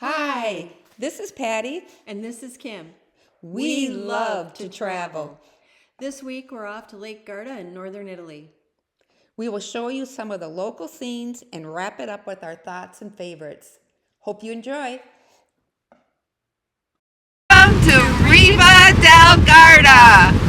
Hi, this is Patty. And this is Kim. We love to travel. This week we're off to Lake Garda in northern Italy. We will show you some of the local scenes and wrap it up with our thoughts and favorites. Hope you enjoy. Welcome to Riva Del Garda.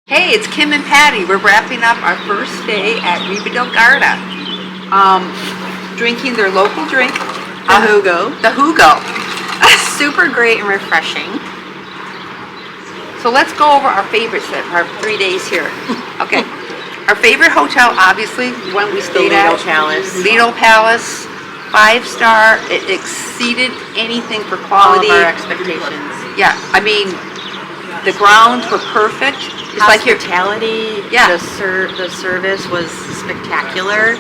Hey, it's Kim and Patty. We're wrapping up our first day at Riva Del Garda. Drinking their local drink. The Hugo. The Hugo. Super great and refreshing. So let's go over our favorites of our 3 days here. Okay. Our favorite hotel, obviously, the one we stayed at. Lido Palace. Lido Palace. 5-star. It exceeded anything for All of quality. our expectations. Yeah, I mean, the grounds were perfect. It's like you're, Hospitality, Yeah. the service was spectacular.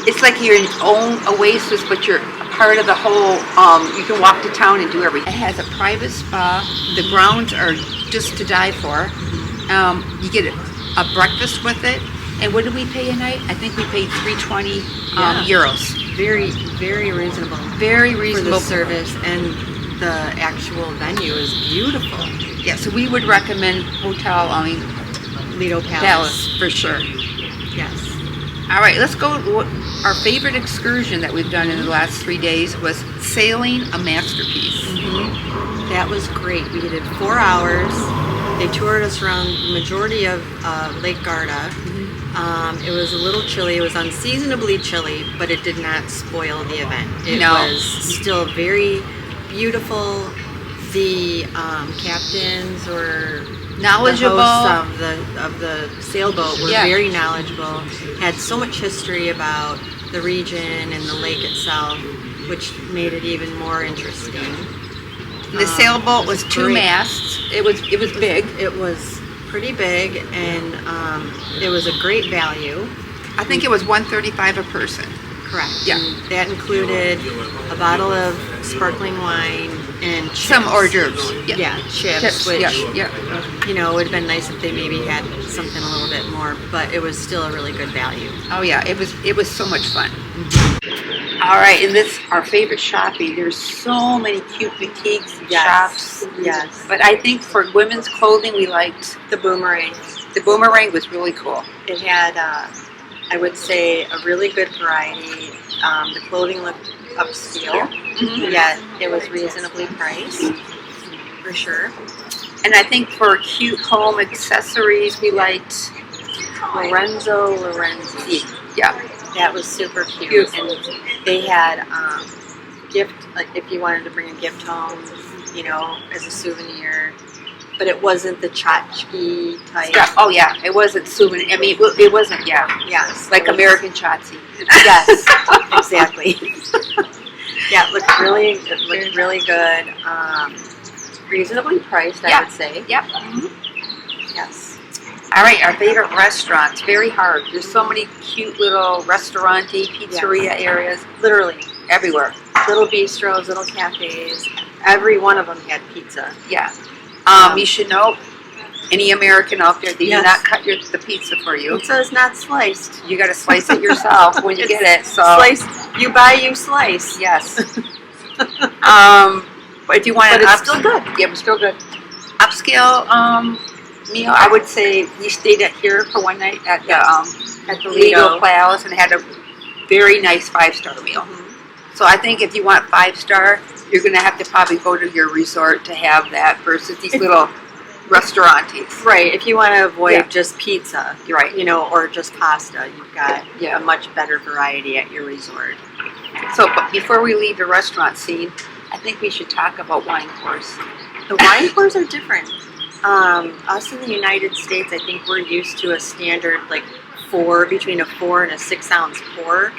it's like you're in your own oasis, but you're a part of the whole. You can walk to town and do everything. It has a private spa. The grounds are just to die for. You get a breakfast with it. And what did we pay a night? I think we paid 320 Yeah. euros. Very, very reasonable Very for reasonable. the service, and the actual venue is beautiful. Yeah, so we would recommend Hotel Lido Palace. Palace for sure. Yes. All right, let's go. Our favorite excursion that we've done in the last 3 days was sailing a masterpiece. That was great. We did 4 hours. They toured us around the majority of Lake Garda. It was a little chilly. It was unseasonably chilly, but it did not spoil the event. It No. was still very beautiful. The captains or Knowledgeable. the hosts of the sailboat were Yeah. very knowledgeable. Had so much history about the region and the lake itself, which made it even more interesting. The sailboat was 2 great. masts. It was big. It was pretty big, and it was a great value. I think it was $135 a person. Correct. Yeah. And that included a bottle of sparkling wine and chips. Some hors d'oeuvres. Yeah, chips, which, yeah. you know, it would have been nice if they maybe had something a little bit more, but it was still a really good value. Oh yeah, it was so much fun. All right, and this our favorite shopping. There's so many cute boutiques and shops. Yes. But I think for women's clothing, we liked The boomerang. the boomerang was really cool. It had, I would say, a really good variety. The clothing looked upscale, yet it was reasonably priced, for sure. And I think for cute home accessories, we liked Lorenzi. yeah. That was super cute. Beautiful. And they had gift, like if you wanted to bring a gift home, you know, as a souvenir. But it wasn't the tchotchke type. Stuff. Oh yeah, it wasn't souvenir. I mean, it wasn't. Yeah, Yes. like it was- American Chotzi. Yes, exactly. Yeah, it looked really good. Reasonably priced, I Yeah. would say. Yep. Yes. All right, our favorite restaurants. Very hard. There's so many cute little restaurant-y, pizzeria areas Literally. everywhere. Little bistros, little cafes. Every one of them had pizza. Yeah. You should know, any American out there, they Yes. do not cut the pizza for you. Pizza is not sliced. You got to slice it yourself when you get it. So Slice. You buy, you slice. yes. But if you want But an it's still good. Yeah, it's still good. Upscale meal, I would say we stayed here for one night at the Lido Palace and had a very nice 5-star meal. So I think if you want 5-star, you're going to have to probably go to your resort to have that versus these little restaurantes. Right. If you want to avoid Yeah. just pizza, You're right. you know, or just pasta, you've got Yeah. a much better variety at your resort. So but before we leave the restaurant scene, I think we should talk about wine course. The wine pours are different. Us in the United States, I think we're used to a standard like between a 4 and a 6 ounce pour,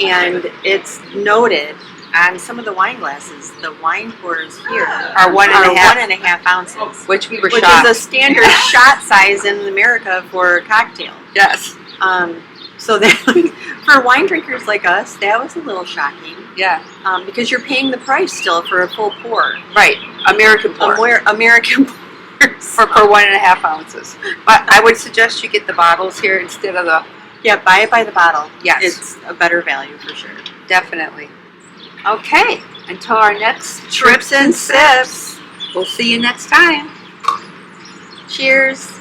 and it's noted on some of the wine glasses. The wine pours here Are 1.5. 1.5 ounces, Which we were which shocked. is a standard shot size in America for a cocktail. Yes. So that, for wine drinkers like us, that was a little shocking. Yeah. Because you're paying the price still for a full pour. Right. American pour. American pours. For 1.5 ounces. But I would suggest you get the bottles here instead of the. Yeah, buy it by the bottle. Yes. It's a better value for sure. Definitely. Okay. Until our next Trips and sips. We'll see you next time. Cheers.